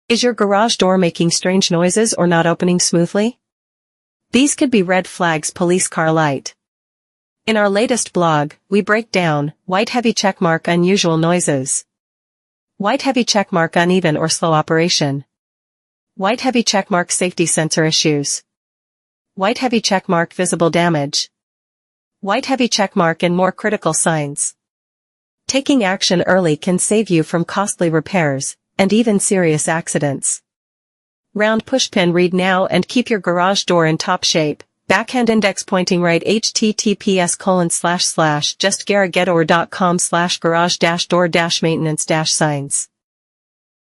Is your garage door making strange noises or not opening smoothly? These could be red flags. Police car light. In our latest blog, we break down white heavy checkmark unusual noises. White heavy checkmark uneven or slow operation. White heavy checkmark safety sensor issues. White heavy checkmark visible damage. White heavy checkmark and more critical signs. Taking action early can save you from costly repairs and even serious accidents. Round pushpin. Read now and keep your garage door in top shape. Backhand index pointing right. https://justgaragetour.com/garage-door-maintenance-signs